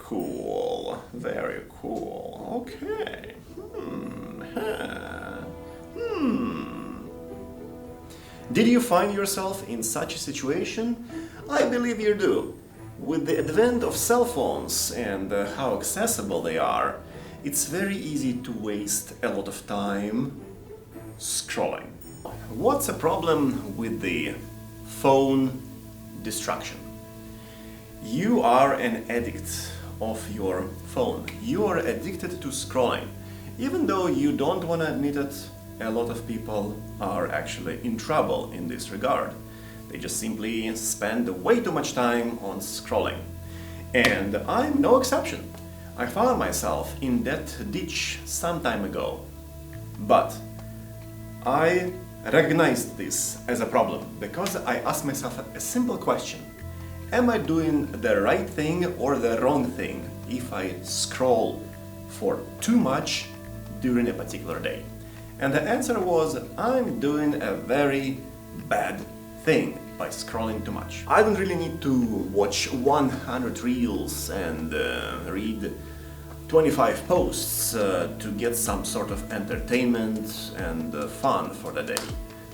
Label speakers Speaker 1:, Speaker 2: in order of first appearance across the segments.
Speaker 1: cool. Very cool. Okay. Did you find yourself in such a situation? I believe you do. With the advent of cell phones and how accessible they are, it's very easy to waste a lot of time scrolling. What's the problem with the phone distraction? You are an addict of your phone. You are addicted to scrolling. Even though you don't want to admit it, a lot of people are actually in trouble in this regard. They just simply spend way too much time on scrolling. And I'm no exception. I found myself in that ditch some time ago. But I recognized this as a problem because I asked myself a simple question. Am I doing the right thing or the wrong thing if I scroll for too much during a particular day? And the answer was, I'm doing a very bad thing by scrolling too much. I don't really need to watch 100 reels and read 25 posts to get some sort of entertainment and fun for the day.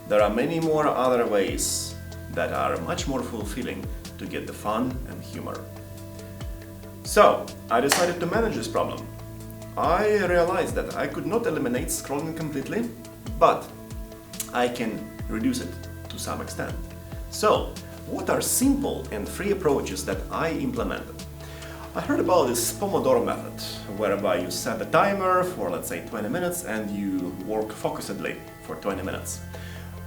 Speaker 1: There are many more other ways that are much more fulfilling to get the fun and humor. So, I decided to manage this problem. I realized that I could not eliminate scrolling completely, but I can reduce it to some extent. So, what are simple and free approaches that I implemented? I heard about this Pomodoro method, whereby you set a timer for, let's say, 20 minutes and you work focusedly for 20 minutes.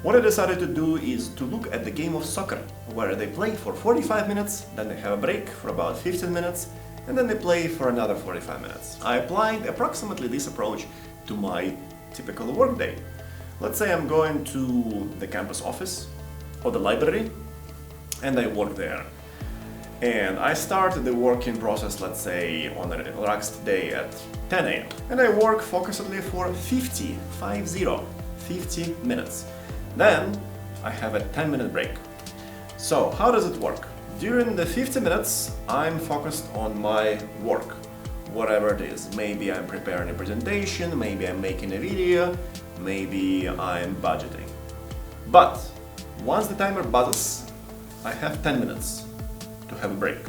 Speaker 1: What I decided to do is to look at the game of soccer, where they play for 45 minutes, then they have a break for about 15 minutes, and then they play for another 45 minutes. I applied approximately this approach to my typical workday. Let's say I'm going to the campus office or the library, and I work there. And I start the working process, let's say, on a relaxed day at 10 a.m. And I work focusedly for 50 minutes. Then I have a 10-minute break. So how does it work? During the 50 minutes, I'm focused on my work, whatever it is. Maybe I'm preparing a presentation, maybe I'm making a video, maybe I'm budgeting. But once the timer buzzes, I have 10 minutes to have a break.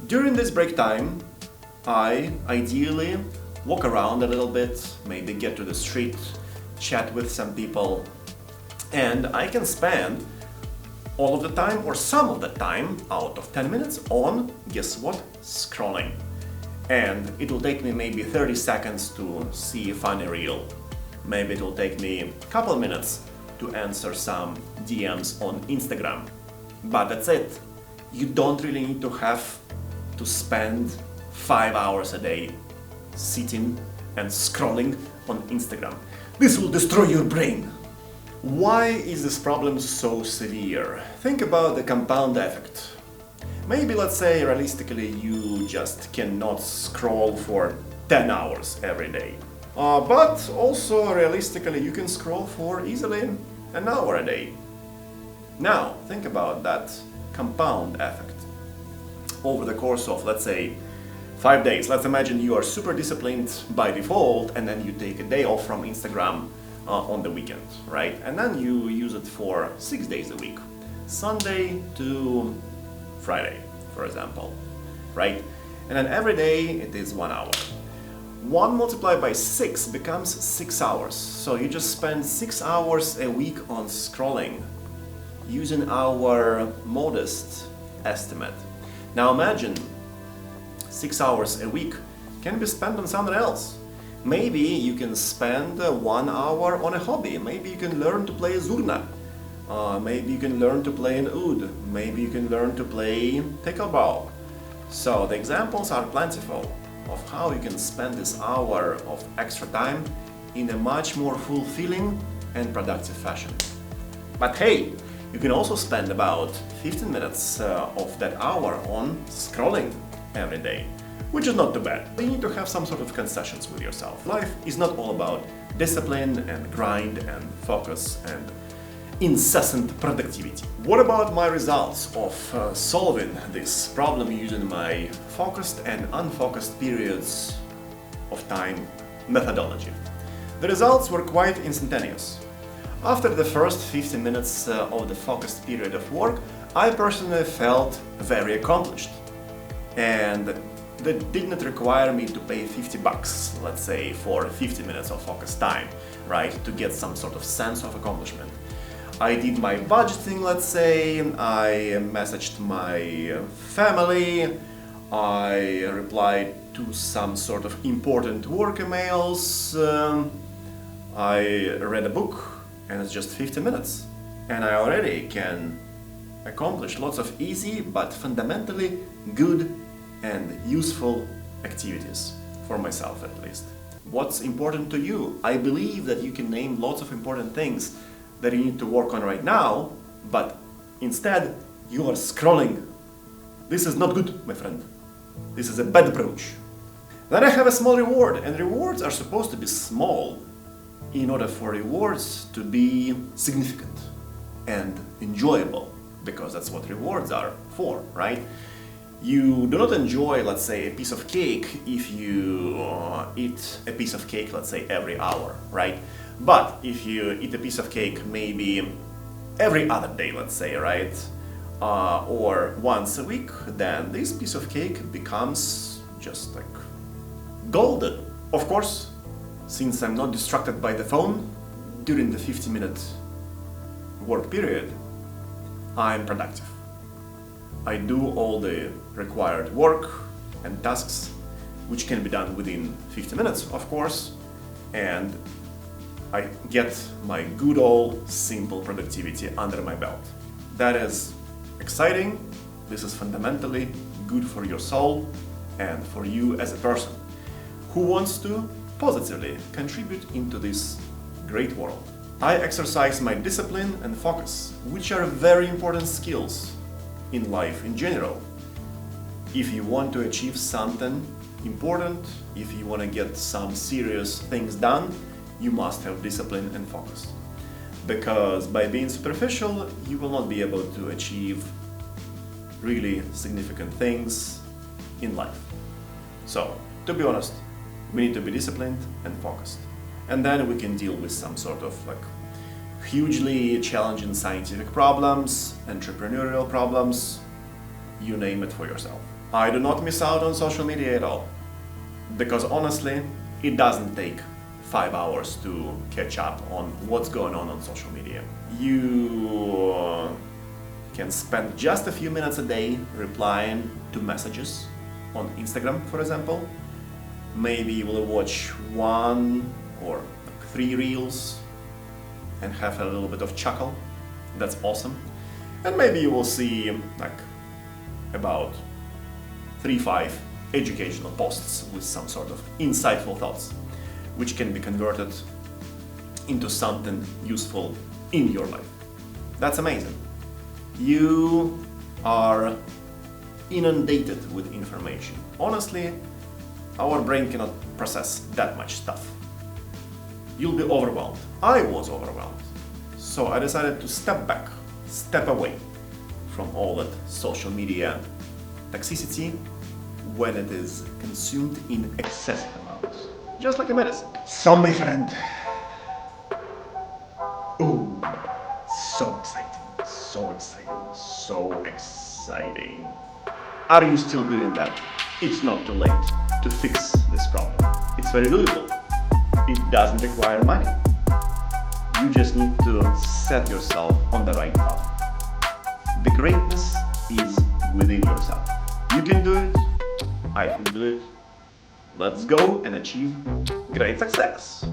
Speaker 1: During this break time, I ideally walk around a little bit, maybe get to the street, chat with some people, and I can spend all of the time or some of the time out of 10 minutes on, guess what? Scrolling. And it will take me maybe 30 seconds to see a funny reel. Maybe it will take me a couple minutes to answer some DMs on Instagram. But that's it. You don't really need to have to spend 5 hours a day sitting and scrolling on Instagram. This will destroy your brain. Why is this problem so severe? Think about the compound effect. Maybe, let's say, realistically, you just cannot scroll for 10 hours every day. But also, realistically, you can scroll for easily an hour a day. Now, think about that compound effect. Over the course of, let's say, 5 days, let's imagine you are super disciplined by default and then you take a day off from Instagram on the weekend, right? And then you use it for 6 days a week, Sunday to Friday, for example, right? And then every day it is 1 hour. 1 multiplied by 6 becomes 6 hours. So you just spend 6 hours a week on scrolling, using our modest estimate. Now imagine 6 hours a week can be spent on something else. Maybe you can spend 1 hour on a hobby. Maybe you can learn to play zurna. Maybe you can learn to play an oud. Maybe you can learn to play pickleball. So the examples are plentiful of how you can spend this hour of extra time in a much more fulfilling and productive fashion. But hey, you can also spend about 15 minutes of that hour on scrolling every day, which is not too bad. You need to have some sort of concessions with yourself. Life is not all about discipline and grind and focus and incessant productivity. What about my results of solving this problem using my focused and unfocused periods of time methodology? The results were quite instantaneous. After the first 15 minutes of the focused period of work, I personally felt very accomplished. And that did not require me to pay $50, let's say, for 50 minutes of focused time, right, to get some sort of sense of accomplishment. I did my budgeting, let's say, I messaged my family, I replied to some sort of important work emails, I read a book, and it's just 50 minutes. And I already can accomplish lots of easy but fundamentally good and useful activities, for myself at least. What's important to you? I believe that you can name lots of important things that you need to work on right now, but instead you are scrolling. This is not good, my friend. This is a bad approach. Then I have a small reward, and rewards are supposed to be small in order for rewards to be significant and enjoyable, because that's what rewards are for, right? You do not enjoy, let's say, a piece of cake if you eat a piece of cake, let's say, every hour, right? But if you eat a piece of cake maybe every other day, let's say, right? Or once a week, then this piece of cake becomes just like golden. Of course, since I'm not distracted by the phone during the 50-minute work period, I'm productive. I do all the required work and tasks, which can be done within 50 minutes, of course, and I get my good old simple productivity under my belt. That is exciting. This is fundamentally good for your soul and for you as a person who wants to positively contribute into this great world. I exercise my discipline and focus, which are very important skills in life in general. If you want to achieve something important, if you want to get some serious things done, you must have discipline and focus. Because by being superficial, you will not be able to achieve really significant things in life. So, to be honest, we need to be disciplined and focused. And then we can deal with some sort of like hugely challenging scientific problems, entrepreneurial problems, you name it for yourself. I do not miss out on social media at all. Because honestly, it doesn't take 5 hours to catch up on what's going on social media. You can spend just a few minutes a day replying to messages on Instagram, for example. Maybe you will watch 1 or 3 reels and have a little bit of chuckle. That's awesome. And maybe you will see like about 3-5 educational posts with some sort of insightful thoughts, which can be converted into something useful in your life. That's amazing. You are inundated with information. Honestly, our brain cannot process that much stuff. You'll be overwhelmed. I was overwhelmed. So I decided to step back, step away from all that social media toxicity when it is consumed in excessive amounts. Just like a medicine.
Speaker 2: So, my friend. Ooh, so exciting, so exciting, so exciting.
Speaker 1: Are you still doing that? It's not too late to fix this problem. It's very doable. It doesn't require money. You just need to set yourself on the right path. The greatness is within yourself. You can do it. I can do it. Let's go and achieve great success.